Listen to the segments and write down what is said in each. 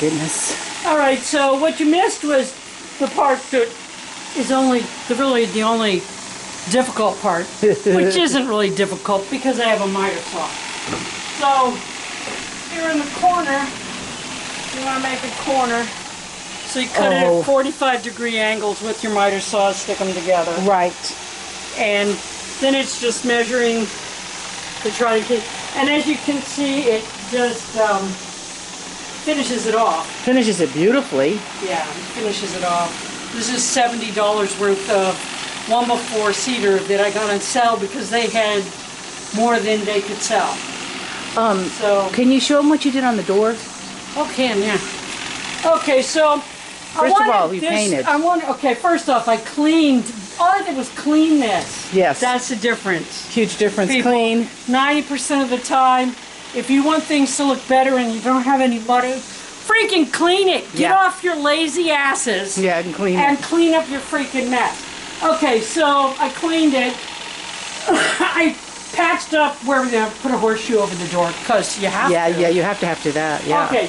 goodness. All right, so what you missed was the part that is really the only difficult part, which isn't really difficult because I have a miter saw. So here in the corner, you want to make a corner. So you cut it at 45-degree angles with your miter saw, stick them together. Right. And then it's just measuring to try to keep. And as you can see, it just finishes it off. Finishes it beautifully. Yeah, it finishes it off. This is $70 worth of 1x4 cedar that I got on sale because they had more than they could sell. So can you show them what you did on the door? Oh, yeah. Okay, so first of all, you painted. Okay, first off, I cleaned. All I did was clean this. Yes. That's the difference. Huge difference. People, clean. 90% of the time, if you want things to look better and you don't have any butter, freaking clean it. Get off your lazy asses. Yeah, and clean it. And clean up your freaking mess. Okay, so I cleaned it. I patched up where we're going to put a horseshoe over the door because you have to. Yeah, you have to do that. Yeah. Okay,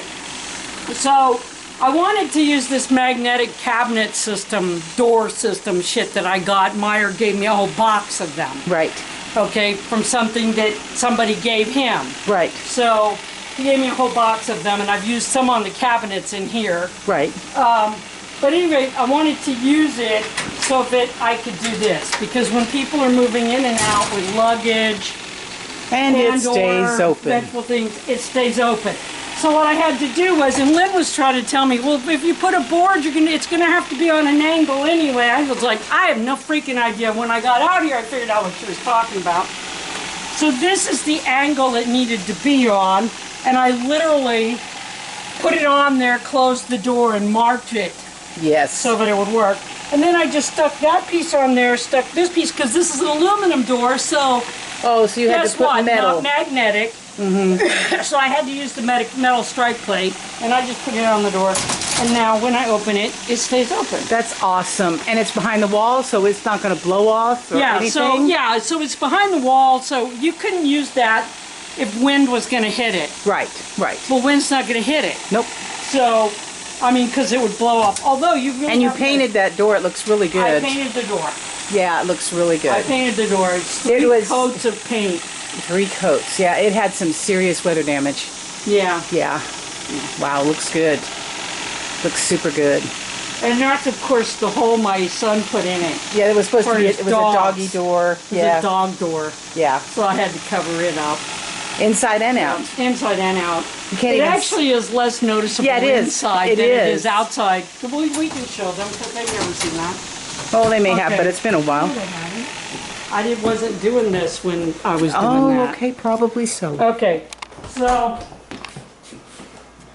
so I wanted to use this magnetic cabinet system, door system shit that I got. Meyer gave me a whole box of them. Right. Okay, from something that somebody gave him. Right. So he gave me a whole box of them, and I've used some on the cabinets in here. Right. But anyway, I wanted to use it so that I could do this, because when people are moving in and out with luggage and it stays open. Things, it stays open. So what I had to do was, and Lynn was trying to tell me, well, if you put a board, it's going to have to be on an angle anyway. I was like, I have no freaking idea. When I got out here, I figured out what she was talking about. So this is the angle it needed to be on, and I literally put it on there, closed the door, and marked it. Yes. So that it would work. And then I just stuck that piece on there, stuck this piece, because this is an aluminum door, so... Oh, so you had to put metal. Not magnetic. Mm-hmm. So I had to use the metal strike plate, and I just put it on the door. And now when I open it, it stays open. That's awesome. And it's behind the wall, so it's not going to blow off or anything? So it's behind the wall, so you couldn't use that if wind was going to hit it. Right. Well, wind's not going to hit it. Nope. So... I mean, because it would blow up. Although you really and you painted that door. It looks really good. I painted the door. Yeah, it looks really good. I painted the door. It's three coats of paint. 3 coats. Yeah, it had some serious weather damage. Yeah. Yeah. Wow, looks good. Looks super good. And that's, of course, the hole my son put in it. Yeah, it was supposed to be. It was a doggy door. It was a dog door. Yeah. So I had to cover it up. Inside and out. Inside and out. You can't it actually is less noticeable inside than it is outside. We can show them because they've never seen that. Oh, they may have, but it's been a while. I wasn't doing this when I was doing that. Oh, okay, probably so. Okay, so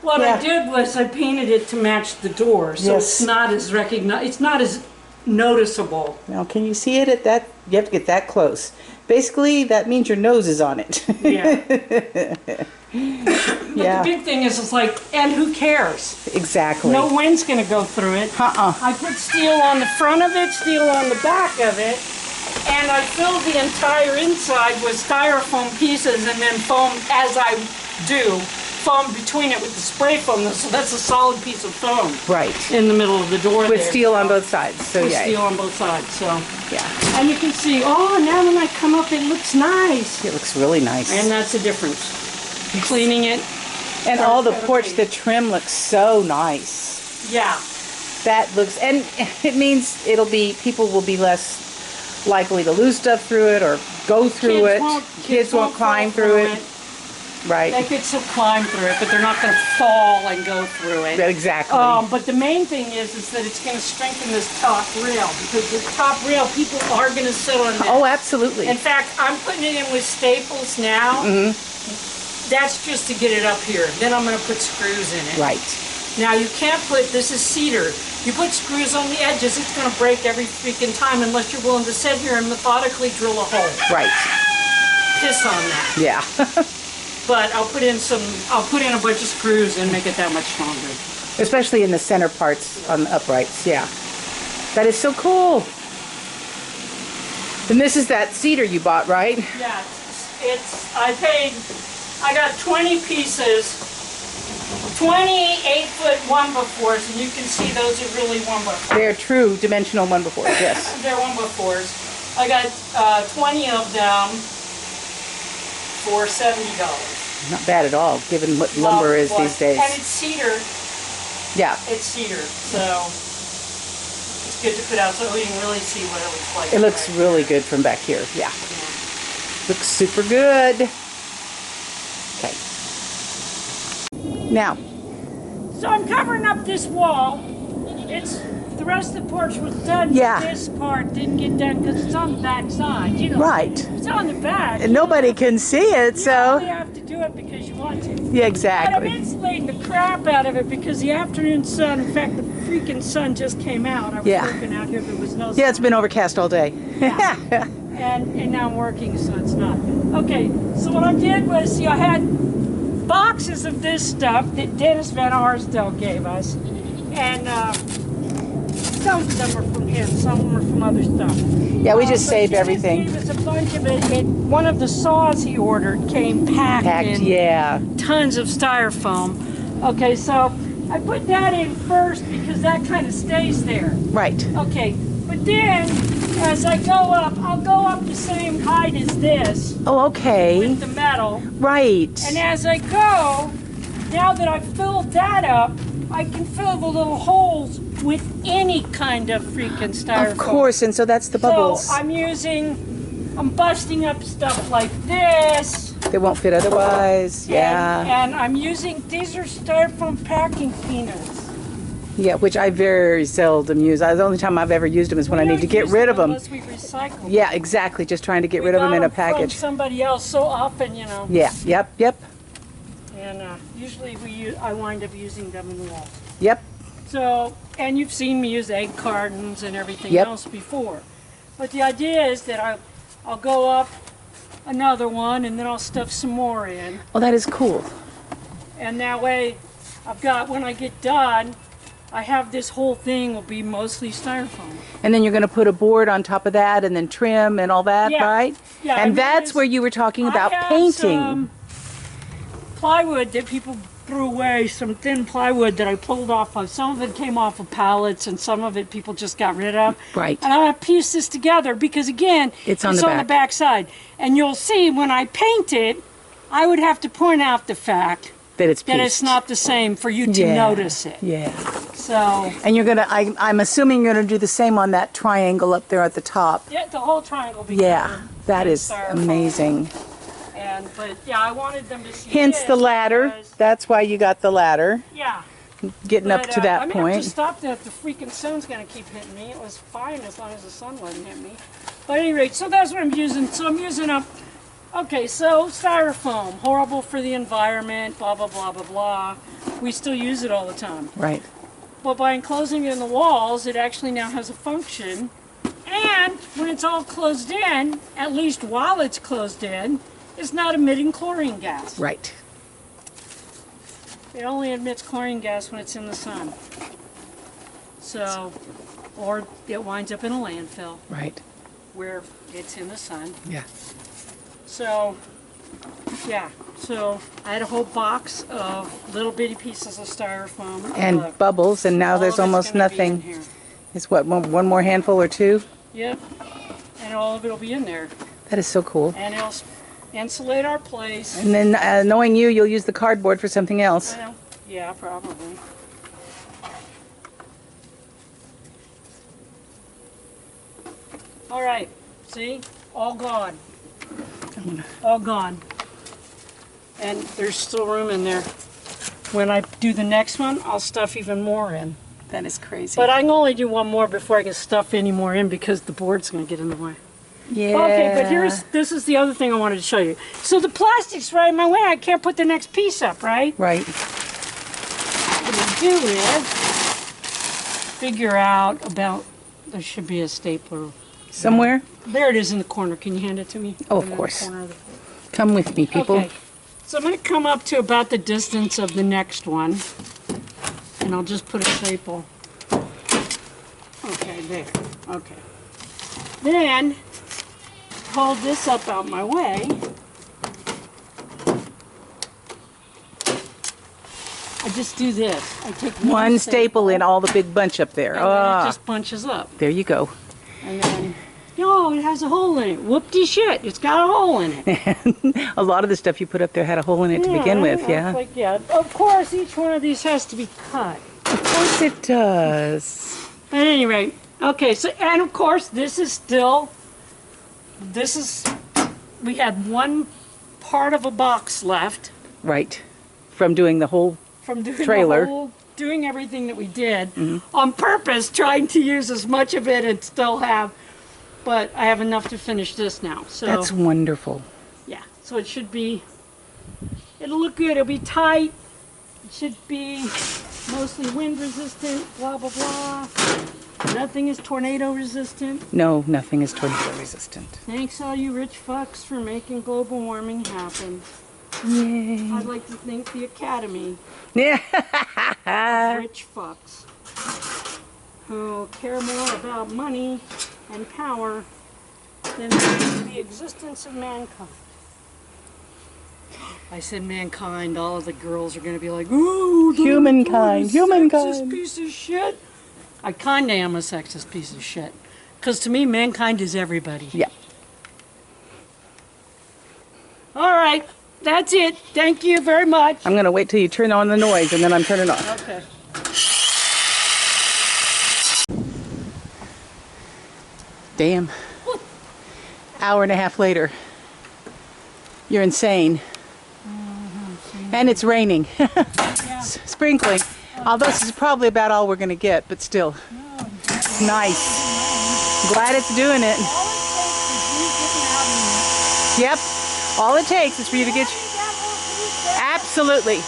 what I did was I painted it to match the door, so it's not as it's not as noticeable. Now, can you see it at that? You have to get that close. Basically, that means your nose is on it. Yeah. But the big thing is, it's like, and who cares? Exactly. No wind's going to go through it. I put steel on the front of it, steel on the back of it, and I filled the entire inside with styrofoam pieces, and then foam, as I do, foam between it with the spray foam. So that's a solid piece of foam. Right. In the middle of the door with steel on both sides. So with steel on both sides. So yeah. And you can see, oh, now when I come up, it looks nice. It looks really nice. And that's the difference. Cleaning it. And all the porch, the trim looks so nice. Yeah. That looks, and it means people will be less likely to lose stuff through it or go through it. Kids won't climb through it. Right. They could still climb through it, but they're not going to fall and go through it. Exactly. But the main thing is that it's going to strengthen this top rail, because the top rail, people are going to sit on this. Oh, absolutely. In fact, I'm putting it in with staples now. Mm-hmm. That's just to get it up here. Then I'm going to put screws in it. Right. Now you can't this is cedar. You put screws on the edges, it's going to break every freaking time unless you're willing to sit here and methodically drill a hole. Right. Piss on that. Yeah. But I'll put in a bunch of screws and make it that much stronger. Especially in the center parts on the uprights, yeah. That is so cool. And this is that cedar you bought, right? Yeah, I got 20 pieces, 28-foot 1x4s, and you can see those are really 1x4s. They're true dimensional 1x4s, yes. They're 1x4s. I got 20 of them for $70. Not bad at all, given what lumber is these days. And it's cedar. Yeah. It's cedar, so it's good to put out so we can really see what it looks like. It looks really good from back here, yeah. Looks super good. Okay. Now. So I'm covering up this wall. The rest of the porch was done. Yeah. This part didn't get done because it's on the back side. You know, right. It's on the back. And nobody can see it, you so. You only have to do it because you want to. Yeah, exactly. But I'm insulating the crap out of it because the afternoon sun, in fact, the freaking sun just came out. I was working out here, there was no sun. Yeah, it's been overcast all day. Yeah. and now I'm working, so it's not. Okay, so what I did was, see, I had boxes of this stuff that Dennis Van Arsdale gave us. And some of them are from him, some of them are from other stuff. Yeah, we just saved everything. He gave us a bunch of it. One of the saws he ordered came packed in tons of styrofoam. Okay, so I put that in first because that kind of stays there. Right. Okay, but then as I go up, I'll go up the same height as this. Oh, okay. With the metal. Right. And as I go, now that I've filled that up, I can fill the little holes with any kind of freaking styrofoam. Of course, and so that's the bubbles. So I'm busting up stuff like this. They won't fit otherwise, And I'm using, these are styrofoam packing peanuts. Yeah, which I very seldom use. The only time I've ever used them is when I need to get rid of them. Unless we recycle them. Yeah, exactly, just trying to get rid of them in a package. From somebody else so often, you know. Yeah, yep. And usually I wind up using them in the wall. Yep. So, and you've seen me use egg cartons and everything else before. But the idea is that I'll go up another one and then I'll stuff some more in. Oh, that is cool. And that way, when I get done, I have this whole thing will be mostly styrofoam. And then you're going to put a board on top of that and then trim and all that, right? Yeah. And that's where you were talking about painting. Some plywood that people threw away, some thin plywood that I pulled off of. Some of it came off of pallets and some of it people just got rid of. Right. And I'm going to piece this together because again, it's on the back side. And you'll see when I paint it, I would have to point out the fact that it's not the same for you to notice it. Yeah. So. And you're gonna, I'm assuming you're gonna do the same on that triangle up there at the top. Yeah, the whole triangle. Yeah, that is amazing. But yeah, I wanted them to see. Hence the ladder. That's why you got the ladder. Yeah. Getting up to that point. I point. have to stop that. The freaking sun's gonna keep hitting me. It was fine as long as the sun wasn't hitting me. But at any rate, so that's what I'm using. So I'm using up. Okay, so styrofoam, horrible for the environment. Blah blah blah blah blah. We still use it all the time. Right. But by enclosing it in the walls, it actually now has a function. And when it's all closed in, at least while it's closed in, it's not emitting chlorine gas. Right. It only emits chlorine gas when it's in the sun. So, or it winds up in a landfill. Right. Where it's in the sun. Yeah. So, yeah. So I had a whole box of little bitty pieces of styrofoam. And bubbles, and now there's almost nothing. It's what, one more handful or two? Yep. And all of it will be in there. That is so cool. And it'll insulate our place. And then, knowing you'll use the cardboard for something else. Well, yeah, probably. All right. See? All gone. All gone. And there's still room in there. When I do the next one, I'll stuff even more in. That is crazy. But I can only do one more before I can stuff any more in because the board's going to get in the way. Yeah. Okay, but this is the other thing I wanted to show you. So the plastic's right in my way. I can't put the next piece up, right? Right. What I'm going to do is figure out about, there should be a stapler. Somewhere? There it is in the corner. Can you hand it to me? Oh, of course. Come with me, people. Okay. So I'm going to come up to about the distance of the next one. And I'll just put a staple. Okay, there. Okay. Then, hold this up out my way. I just do this. I take One staple in all the big bunch up there. And then it just bunches up. There you go. And then, no, it has a hole in it. Whoop-de shit, it's got a hole in it. A lot of the stuff you put up there had a hole in it to begin with, yeah. Like, yeah. Of course, each one of these has to be cut. Of course it does. At any rate, okay, so, and of course, this is, we had one part of a box left. Right. From doing the whole From doing trailer. Doing everything that we did on purpose, trying to use as much of it and still have, but I have enough to finish this now. So that's wonderful. yeah, so it should be, it'll look good, it'll be tight, it should be mostly wind resistant, blah, blah, blah. Nothing is tornado resistant. No, nothing is tornado resistant. Thanks all you rich fucks for making global warming happen. Yay. I'd like to thank the Academy. Yeah. Rich fucks who care more about money and power than the existence of mankind. I said mankind, all of the girls are going to be like, ooh, Humankind, sexist piece of shit. I kind of am a sexist piece of shit. Because to me, mankind is everybody. Yeah. All right, that's it. Thank you very much. I'm going to wait till you turn on the noise and then I'm turning off. Okay. Damn. Hour and a half later. You're insane. And it's raining. Sprinkling. Although this is probably about all we're going to get, but still. It's nice. Glad it's doing it. Yep. All it takes is for you to get... Absolutely.